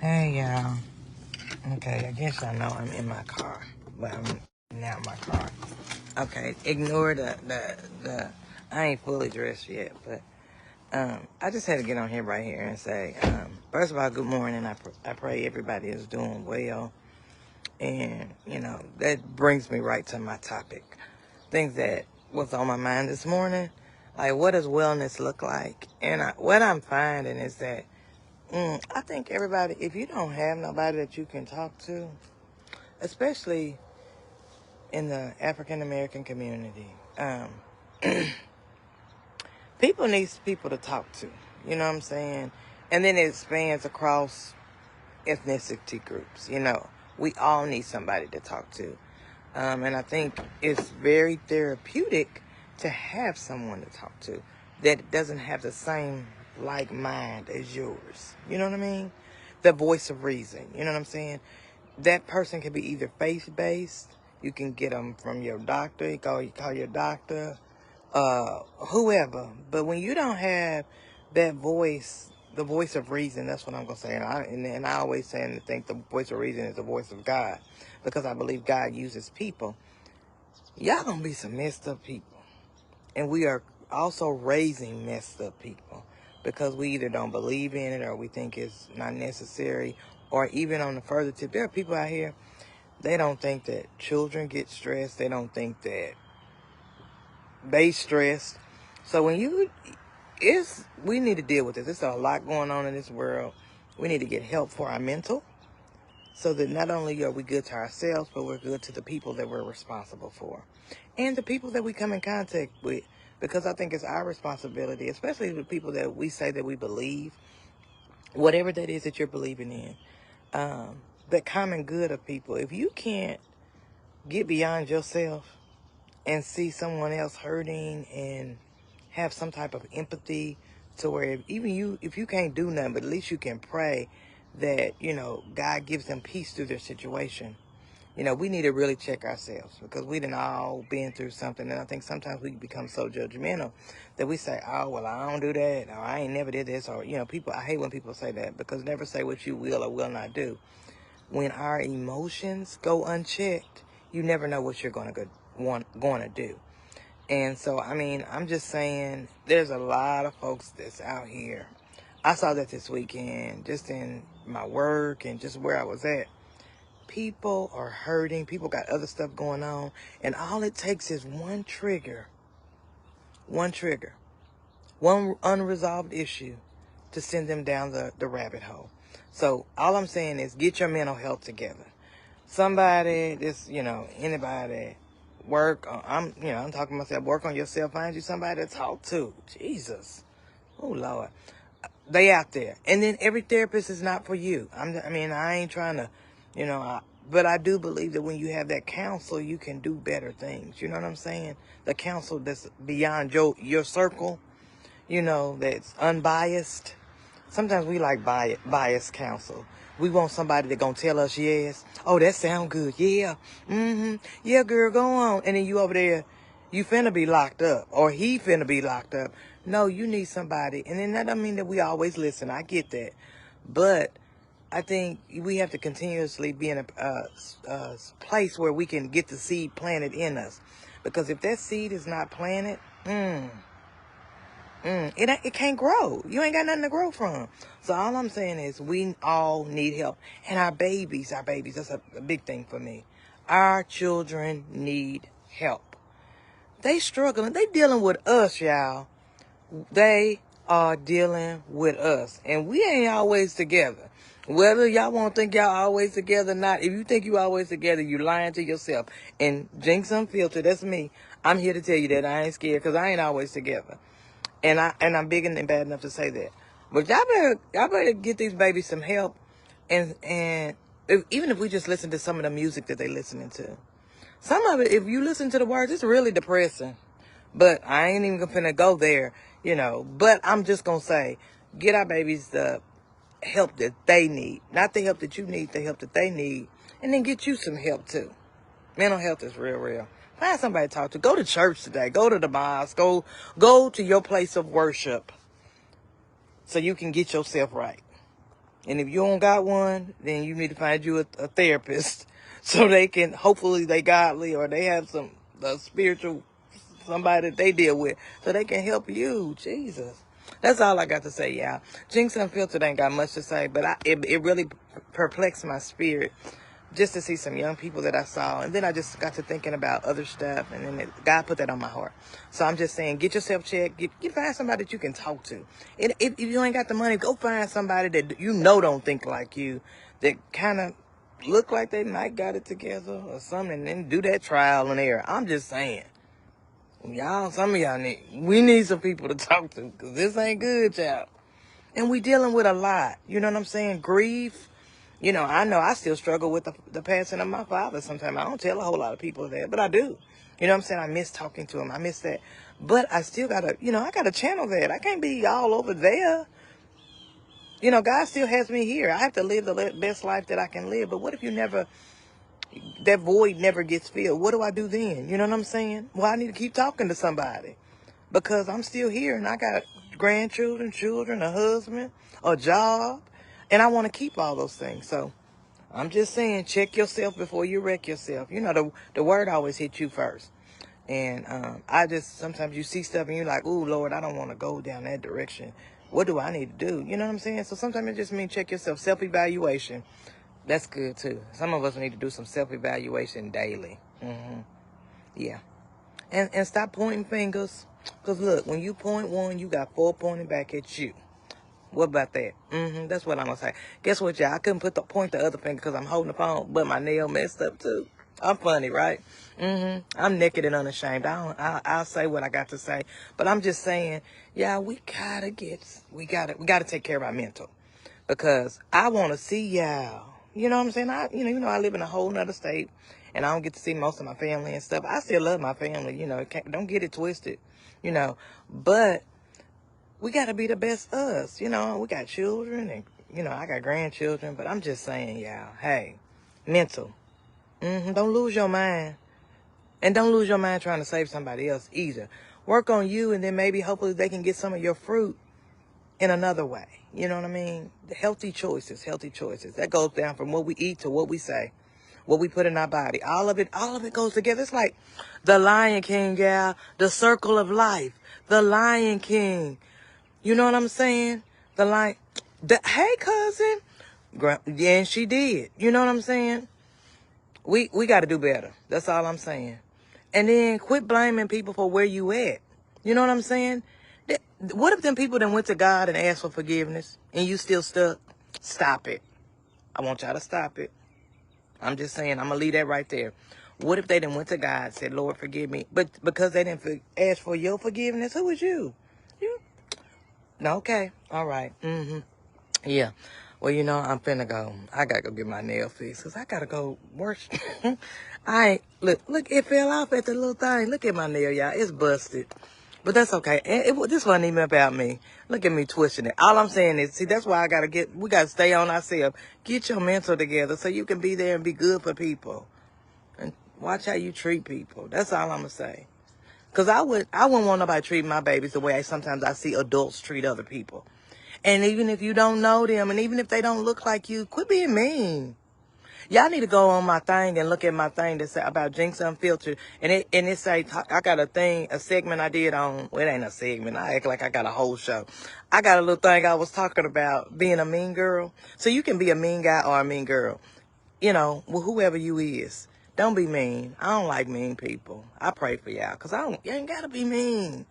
Hey y'all. Okay, I guess y'all know I'm in my car, but I'm now in my car. Okay, ignore the I ain't fully dressed yet, but I just had to get on here right here and say, first of all, good morning. I pray everybody is doing well, and that brings me right to my topic, things that was on my mind this morning. Like, what does wellness look like? And what I'm finding is that I think everybody, if you don't have nobody that you can talk to, especially in the African American community, people need people to talk to. You know what I'm saying? And then it spans across ethnicity groups. We all need somebody to talk to. And I think it's very therapeutic to have someone to talk to that doesn't have the same like mind as yours. You know what I mean? The voice of reason. You know what I'm saying? That person can be either faith-based. You can get them from your doctor. You call your doctor, whoever. But when you don't have that voice, the voice of reason, that's what I'm going to say. And I always say and think the voice of reason is the voice of God, because I believe God uses people. Y'all going to be some messed up people. And we are also raising messed up people because we either don't believe in it or we think it's not necessary. Or even on the further tip, there are people out here, they don't think that children get stressed. They don't think that they stressed. So we need to deal with this. There's a lot going on in this world. We need to get help for our mental, so that not only are we good to ourselves, but we're good to the people that we're responsible for and the people that we come in contact with, because I think it's our responsibility, especially the people that we say that we believe, whatever that is that you're believing in, the common good of people. If you can't get beyond yourself and see someone else hurting and have some type of empathy, to where if you can't do nothing, but at least you can pray that, God gives them peace through their situation. We need to really check ourselves, because we done all been through something. And I think sometimes we become so judgmental that we say, oh, well, I don't do that, or I ain't never did this, or, I hate when people say that, because never say what you will or will not do. When our emotions go unchecked, you never know what you're going to do. And so, I'm just saying, there's a lot of folks that's out here. I saw that this weekend, just in my work and just where I was at. People are hurting. People got other stuff going on. And all it takes is one trigger, one unresolved issue to send them down the rabbit hole. So all I'm saying is get your mental health together. Somebody, anybody, I'm talking to myself, work on yourself, find you somebody to talk to. Jesus. Oh, Lord. They out there. And then every therapist is not for you. I ain't trying to, but I do believe that when you have that counsel, you can do better things. You know what I'm saying? The counsel that's beyond your circle, that's unbiased. Sometimes we like biased counsel. We want somebody that's going to tell us yes. Oh, that sound good. Yeah. Yeah, girl, go on. And then you over there, you finna be locked up, or he finna be locked up. No, you need somebody. And then that doesn't mean that we always listen. I get that. But I think we have to continuously be in a place where we can get the seed planted in us. Because if that seed is not planted, it can't grow. You ain't got nothing to grow from. So all I'm saying is we all need help. And our babies, that's a big thing for me. Our children need help. They struggling. They dealing with us, y'all. They are dealing with us. And we ain't always together. Whether y'all want to think y'all always together or not, if you think you always together, you lying to yourself. And Jinks Unfiltered, that's me. I'm here to tell you that I ain't scared, because I ain't always together. And I'm big and bad enough to say that. But y'all better get these babies some help. And even if we just listen to some of the music that they listening to. Some of it, if you listen to the words, it's really depressing. But I ain't even gonna go there, But I'm just gonna say, get our babies the help that they need. Not the help that you need, the help that they need. And then get you some help too. Mental health is real. Find somebody to talk to. Go to church today. Go to the mosque. Go to your place of worship so you can get yourself right. And if you don't got one, then you need to find you a therapist so they can, hopefully they godly or they have some spiritual, somebody that they deal with so they can help you. Jesus. That's all I got to say, y'all. Jinx Unfiltered ain't got much to say, but it really perplexed my spirit just to see some young people that I saw. And then I just got to thinking about other stuff, and then God put that on my heart. So I'm just saying, get yourself checked. Find somebody that you can talk to. And if you ain't got the money, go find somebody that you know don't think like you, that kind of look like they might got it together or something, and then do that trial and error. I'm just saying. Y'all, some of y'all we need some people to talk to, because this ain't good, y'all. And we dealing with a lot. You know what I'm saying? Grief. You know I still struggle with the passing of my father sometimes. I don't tell a whole lot of people that, but I do. You know what I'm saying? I miss talking to him. I miss that. But I still got to, I got to channel that. I can't be all over there. God still has me here. I have to live the best life that I can live. But what if that void never gets filled? What do I do then? You know what I'm saying? Well, I need to keep talking to somebody because I'm still here and I got grandchildren, children, a husband, a job, and I want to keep all those things. So I'm just saying, check yourself before you wreck yourself. The word always hits you first. And sometimes you see stuff and you're like, ooh, Lord, I don't want to go down that direction. What do I need to do? You know what I'm saying? So sometimes it just means check yourself. Self-evaluation. That's good, too. Some of us need to do some self-evaluation daily. Yeah. And stop pointing fingers. Because, look, when you point one, you got 4 pointing back at you. What about that? That's what I'm going to say. Guess what, y'all? I couldn't point the other finger because I'm holding the phone, but my nail messed up, too. I'm funny, right? I'm naked and unashamed. I'll say what I got to say. But I'm just saying, yeah, we gotta take care of our mental. Because I want to see y'all. You know what I'm saying? I live in a whole nother state, and I don't get to see most of my family and stuff. I still love my family, don't get it twisted, but we got to be the best us. We got children, and, I got grandchildren, but I'm just saying, y'all, hey, mental. Don't lose your mind. And don't lose your mind trying to save somebody else either. Work on you, and then maybe hopefully they can get some of your fruit in another way. You know what I mean? Healthy choices. That goes down from what we eat to what we say, what we put in our body. All of it goes together. It's like the Lion King, gal, the circle of life, the Lion King. You know what I'm saying? Hey, cousin. Yeah, and she did. You know what I'm saying? We got to do better. That's all I'm saying. And then quit blaming people for where you at. You know what I'm saying? What if them people that went to God and asked for forgiveness and you still stuck? Stop it. I want y'all to stop it. I'm just saying, I'm going to leave that right there. What if they done went to God and said, Lord, forgive me? But because they didn't ask for your forgiveness, who was you? You? No, okay. All right. Yeah. Well, I'm finna go. I gotta go get my nail fixed because I gotta go worship. Look, it fell off at the little thing. Look at my nail, y'all. It's busted. But that's okay. This wasn't even about me. Look at me twisting it. All I'm saying is, see, that's why we gotta stay on ourselves. Get your mental together so you can be there and be good for people. And watch how you treat people. That's all I'm gonna say. Because I wouldn't want nobody treating my babies the way sometimes I see adults treat other people. And even if you don't know them, and even if they don't look like you, quit being mean. Y'all need to go on my thing and look at my thing that say about Jinks Unfiltered. And it say, I got a segment I did on, well, it ain't a segment. I act like I got a whole show. I got a little thing I was talking about being a mean girl. So you can be a mean guy or a mean girl. Whoever you is. Don't be mean. I don't like mean people. I pray for y'all because you ain't got to be mean.